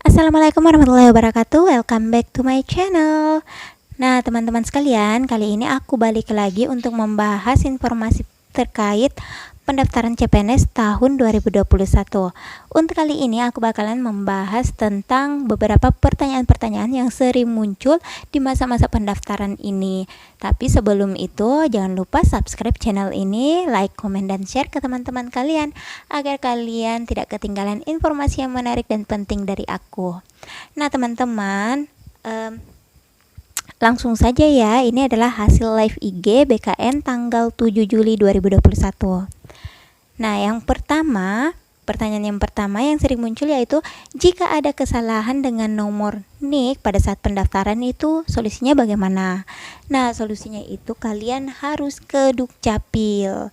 Assalamualaikum warahmatullahi wabarakatuh. Welcome back to my channel. Nah, teman-teman sekalian, kali ini aku balik lagi untuk membahas informasi terkait pendaftaran CPNS tahun 2021. Untuk kali ini aku bakalan membahas tentang beberapa pertanyaan-pertanyaan yang sering muncul di masa-masa pendaftaran ini. Tapi sebelum itu, jangan lupa subscribe channel ini, like, komen, dan share ke teman-teman kalian agar kalian tidak ketinggalan informasi yang menarik dan penting dari aku. Nah, teman-teman, langsung saja ya, ini adalah hasil live IG BKN tanggal 7 Juli 2021. Nah, pertanyaan yang pertama yang sering muncul yaitu, jika ada kesalahan dengan nomor NIK pada saat pendaftaran itu solusinya bagaimana? Nah, solusinya itu kalian harus ke Dukcapil.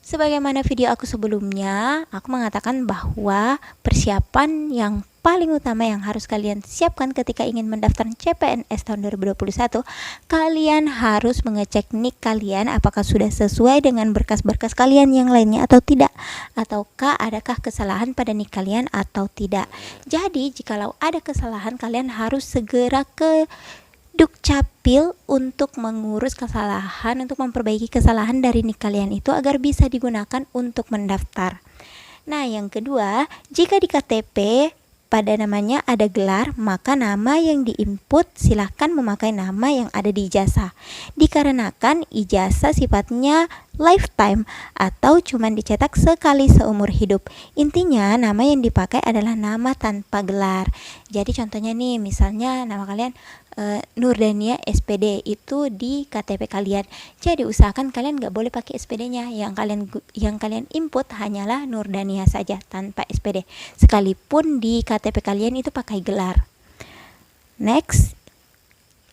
Sebagaimana video aku sebelumnya, aku mengatakan bahwa persiapan yang paling utama yang harus kalian siapkan ketika ingin mendaftar CPNS tahun 2021, kalian harus mengecek NIK kalian apakah sudah sesuai dengan berkas-berkas kalian yang lainnya atau tidak, ataukah adakah kesalahan pada NIK kalian atau tidak. Jadi, jikalau ada kesalahan, kalian harus segera ke Dukcapil untuk mengurus kesalahan, untuk memperbaiki kesalahan dari NIK kalian itu agar bisa digunakan untuk mendaftar. Nah, yang kedua, jika di KTP pada namanya ada gelar, maka nama yang diinput silahkan memakai nama yang ada di ijazah. Dikarenakan ijazah sifatnya lifetime atau cuma dicetak sekali seumur hidup. Intinya nama yang dipakai adalah nama tanpa gelar. Jadi contohnya nih, misalnya nama kalian Nurdania SPD itu di KTP kalian. Jadi usahakan kalian nggak boleh pakai SPD-nya. Yang kalian input hanyalah Nurdania saja tanpa SPD. Sekalipun di KTP kalian itu pakai gelar. Next,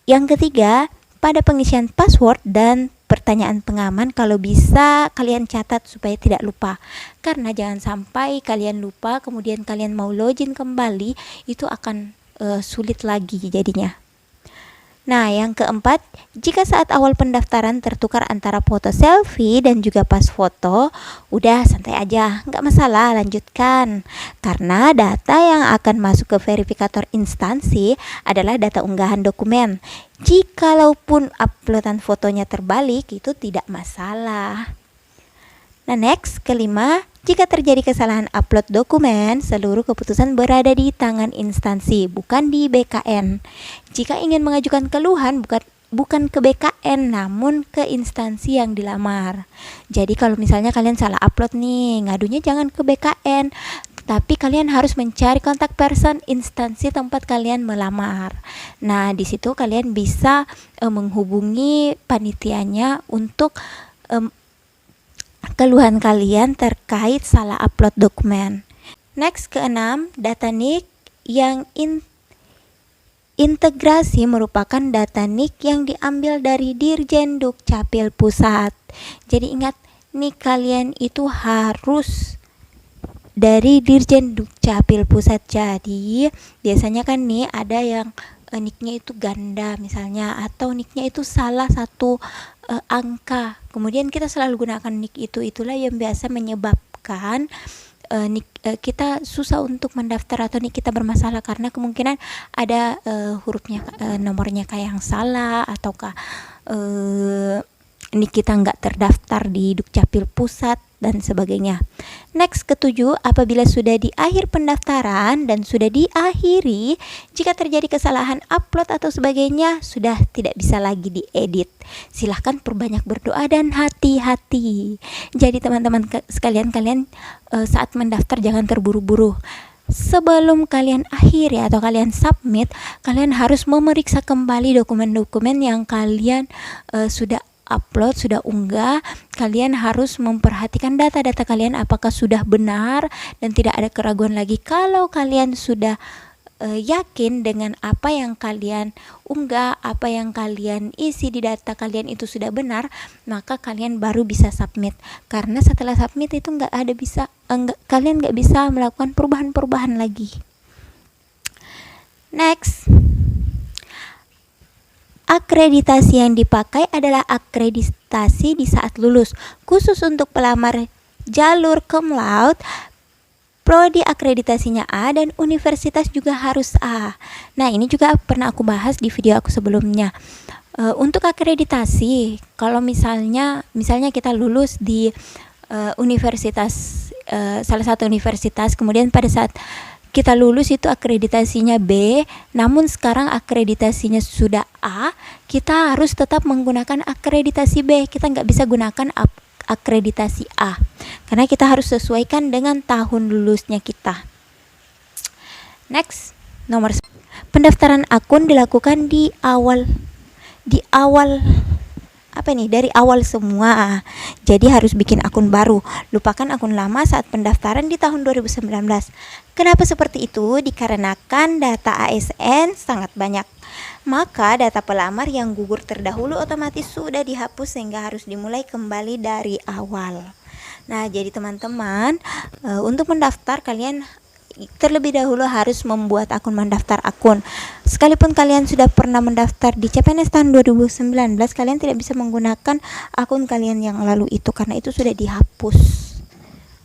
yang ketiga, pada pengisian password dan pertanyaan pengaman kalau bisa kalian catat supaya tidak lupa. Karena jangan sampai kalian lupa kemudian kalian mau login kembali, itu akan sulit lagi jadinya. Nah, yang keempat, jika saat awal pendaftaran tertukar antara foto selfie dan juga pas foto, udah santai aja, nggak masalah, lanjutkan. Karena data yang akan masuk ke verifikator instansi adalah data unggahan dokumen. Jikalaupun uploadan fotonya terbalik, itu tidak masalah. Nah, next, kelima, jika terjadi kesalahan upload dokumen, seluruh keputusan berada di tangan instansi, bukan di BKN. Jika ingin mengajukan keluhan, bukan ke BKN, namun ke instansi yang dilamar. Jadi kalau misalnya kalian salah upload nih, ngadunya jangan ke BKN, tapi kalian harus mencari kontak person instansi tempat kalian melamar. Nah, di situ kalian bisa menghubungi panitianya untuk keluhan kalian terkait salah upload dokumen. Next, keenam, data NIK yang integrasi merupakan data NIK yang diambil dari Dirjen Dukcapil Pusat. Jadi ingat, NIK kalian itu harus dari Dirjen Dukcapil Pusat. Jadi biasanya kan nih ada yang NIK-nya itu ganda misalnya, atau NIK-nya itu salah satu angka. Kemudian kita selalu gunakan NIK itulah yang biasa menyebabkan kita susah untuk mendaftar atau NIK kita bermasalah karena kemungkinan ada hurufnya, nomornya kayak yang salah, ataukah NIK kita nggak terdaftar di Dukcapil Pusat dan sebagainya. Next, ketujuh, apabila sudah di akhir pendaftaran dan sudah diakhiri, jika terjadi kesalahan upload atau sebagainya, sudah tidak bisa lagi diedit. Silahkan perbanyak berdoa dan hati-hati. Jadi teman-teman sekalian, kalian saat mendaftar jangan terburu-buru. Sebelum kalian akhiri atau kalian submit, kalian harus memeriksa kembali dokumen-dokumen yang kalian sudah upload, sudah unggah. Kalian harus memperhatikan data-data kalian apakah sudah benar dan tidak ada keraguan lagi. Kalau kalian sudah yakin dengan apa yang kalian unggah, apa yang kalian isi di data kalian itu sudah benar, maka kalian baru bisa submit. Karena setelah submit itu kalian nggak bisa melakukan perubahan-perubahan lagi. Next, akreditasi yang dipakai adalah akreditasi di saat lulus. Khusus untuk pelamar jalur cum laude, prodi akreditasinya A dan universitas juga harus A. Nah, ini juga pernah aku bahas di video aku sebelumnya. Untuk akreditasi, kalau misalnya kita lulus di universitas, salah satu universitas, kemudian pada saat kita lulus itu akreditasinya B, namun sekarang akreditasinya sudah A, kita harus tetap menggunakan akreditasi B. Kita nggak bisa gunakan akreditasi A, karena kita harus sesuaikan dengan tahun lulusnya kita. Next, pendaftaran akun dilakukan dari awal semua. Jadi harus bikin akun baru. Lupakan akun lama saat pendaftaran di tahun 2019. Kenapa seperti itu? Dikarenakan data ASN sangat banyak. Maka data pelamar yang gugur terdahulu otomatis sudah dihapus sehingga harus dimulai kembali dari awal. Nah, jadi teman-teman, untuk mendaftar kalian terlebih dahulu harus membuat akun mendaftar akun. Sekalipun kalian sudah pernah mendaftar di CPNS tahun 2019, kalian tidak bisa menggunakan akun kalian yang lalu itu karena itu sudah dihapus.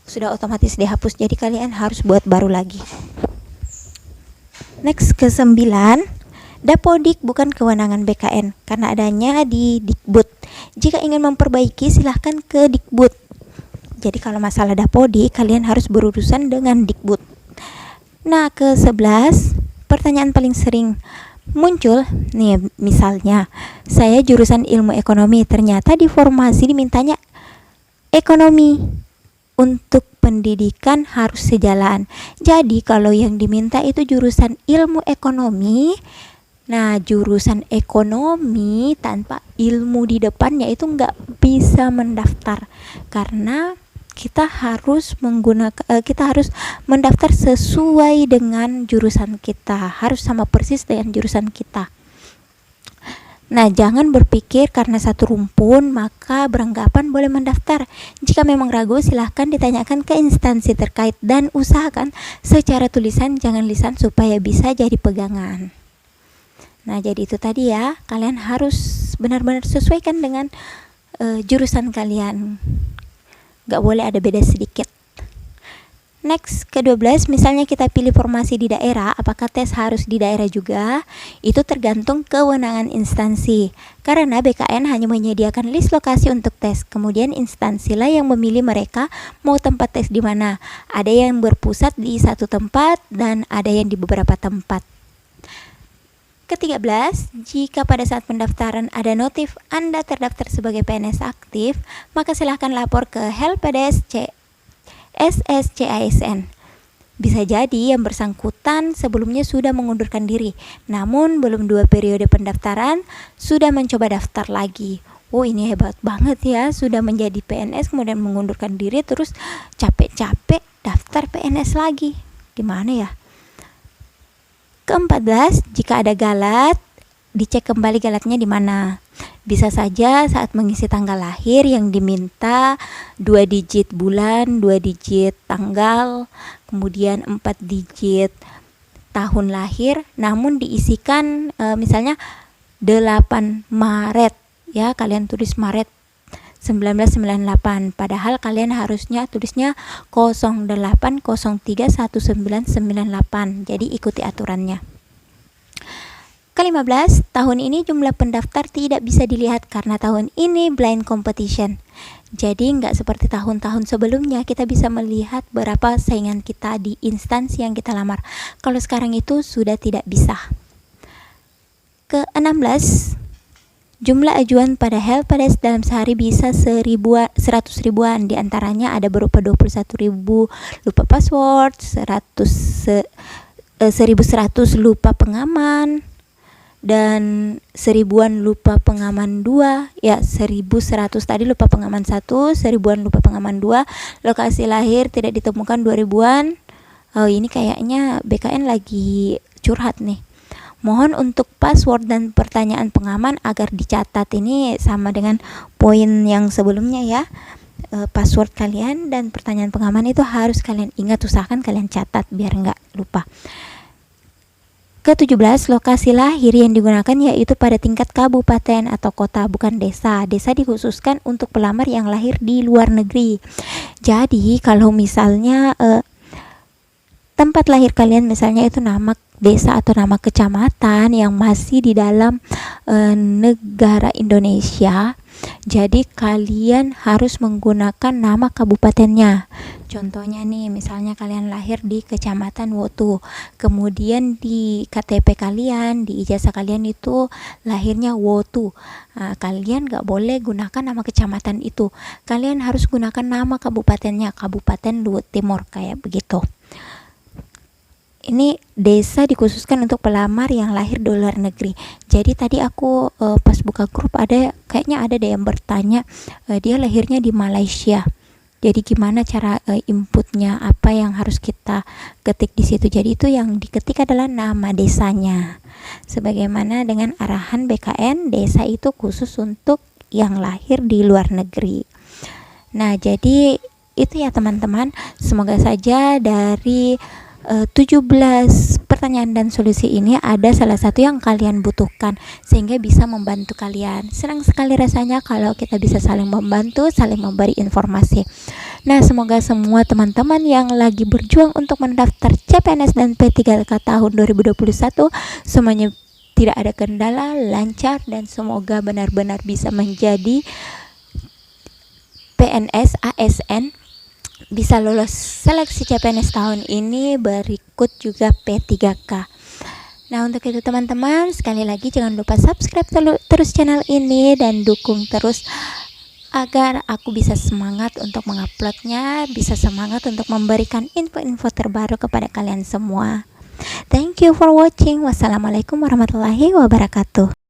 Sudah otomatis dihapus. Jadi kalian harus buat baru lagi. Next, ke-9. Dapodik bukan kewenangan BKN karena adanya di Dikbud. Jika ingin memperbaiki silahkan ke Dikbud. Jadi kalau masalah Dapodik kalian harus berurusan dengan Dikbud. Nah, ke-11, pertanyaan paling sering muncul nih, misalnya saya jurusan ilmu ekonomi, ternyata di formasi dimintanya ekonomi. Untuk pendidikan harus sejalan. Jadi kalau yang diminta itu jurusan ilmu ekonomi, nah jurusan ekonomi tanpa ilmu di depannya itu nggak bisa mendaftar, karena kita harus mendaftar sesuai dengan jurusan kita, harus sama persis dengan jurusan kita. Nah, jangan berpikir karena satu rumpun maka beranggapan boleh mendaftar. Jika memang ragu, silahkan ditanyakan ke instansi terkait dan usahakan secara tulisan, jangan lisan supaya bisa jadi pegangan. Nah, jadi itu tadi ya, kalian harus benar-benar sesuaikan dengan jurusan kalian. Gak boleh ada beda sedikit. Next, ke-12, misalnya kita pilih formasi di daerah, apakah tes harus di daerah juga? Itu tergantung kewenangan instansi. Karena BKN hanya menyediakan list lokasi untuk tes, kemudian instansilah yang memilih mereka mau tempat tes di mana. Ada yang berpusat di satu tempat dan ada yang di beberapa tempat. Ke-13, jika pada saat pendaftaran ada notif Anda terdaftar sebagai PNS aktif, maka silahkan lapor ke Helpdesk SSCASN. Bisa jadi yang bersangkutan sebelumnya sudah mengundurkan diri, namun belum 2 periode pendaftaran sudah mencoba daftar lagi. Oh, ini hebat banget ya, sudah menjadi PNS kemudian mengundurkan diri terus capek-capek daftar PNS lagi. Gimana ya? Ke-14, jika ada galat, dicek kembali galatnya di mana. Bisa saja saat mengisi tanggal lahir yang diminta 2 digit bulan, 2 digit tanggal, kemudian 4 digit tahun lahir, namun diisikan misalnya 8 Maret ya, kalian tulis Maret 1998, padahal kalian harusnya tulisnya 08031998. Jadi ikuti aturannya. Ke-15, tahun ini jumlah pendaftar tidak bisa dilihat karena tahun ini blind competition. Jadi nggak seperti tahun-tahun sebelumnya kita bisa melihat berapa saingan kita di instansi yang kita lamar. Kalau sekarang itu sudah tidak bisa. Ke-16, jumlah ajuan pada Helpdesk dalam sehari bisa 100 ribuan. Di antaranya ada berupa 21.000 lupa password, 1.100 lupa pengaman, dan 1000-an lupa pengaman 2 ya, 1100 tadi lupa pengaman 1, 1000-an lupa pengaman 2, lokasi lahir tidak ditemukan 2000-an. Oh, ini kayaknya BKN lagi curhat nih. Mohon untuk password dan pertanyaan pengaman agar dicatat. Ini sama dengan poin yang sebelumnya ya. Password kalian dan pertanyaan pengaman itu harus kalian ingat, usahakan kalian catat biar nggak lupa. Ke-17, lokasi lahir yang digunakan yaitu pada tingkat kabupaten atau kota, bukan desa. Desa dikhususkan untuk pelamar yang lahir di luar negeri. Jadi kalau misalnya tempat lahir kalian misalnya itu nama desa atau nama kecamatan yang masih di dalam negara Indonesia, jadi kalian harus menggunakan nama kabupatennya. Contohnya nih, misalnya kalian lahir di Kecamatan Wotu, kemudian di KTP kalian, di ijazah kalian itu lahirnya Wotu. Kalian gak boleh gunakan nama kecamatan itu, kalian harus gunakan nama kabupatennya, Kabupaten Luhut Timur, kayak begitu. Ini desa dikhususkan untuk pelamar yang lahir di luar negeri. Jadi tadi aku pas buka grup kayaknya ada deh yang bertanya, dia lahirnya di Malaysia. Jadi gimana cara inputnya, apa yang harus kita ketik di situ. Jadi itu yang diketik adalah nama desanya. Sebagaimana dengan arahan BKN, desa itu khusus untuk yang lahir di luar negeri. Nah, jadi itu ya teman-teman. Semoga saja dari 17 pertanyaan dan solusi ini ada salah satu yang kalian butuhkan sehingga bisa membantu kalian. Senang sekali rasanya kalau kita bisa saling membantu, saling memberi informasi. Nah, semoga semua teman-teman yang lagi berjuang untuk mendaftar CPNS dan P3K tahun 2021 semuanya tidak ada kendala, lancar, dan semoga benar-benar bisa menjadi PNS ASN, bisa lolos seleksi CPNS tahun ini, berikut juga P3K. Nah, untuk itu teman-teman, sekali lagi jangan lupa subscribe terus channel ini dan dukung terus agar aku bisa semangat untuk menguploadnya, bisa semangat untuk memberikan info-info terbaru kepada kalian semua. Thank you for watching. Wassalamualaikum warahmatullahi wabarakatuh.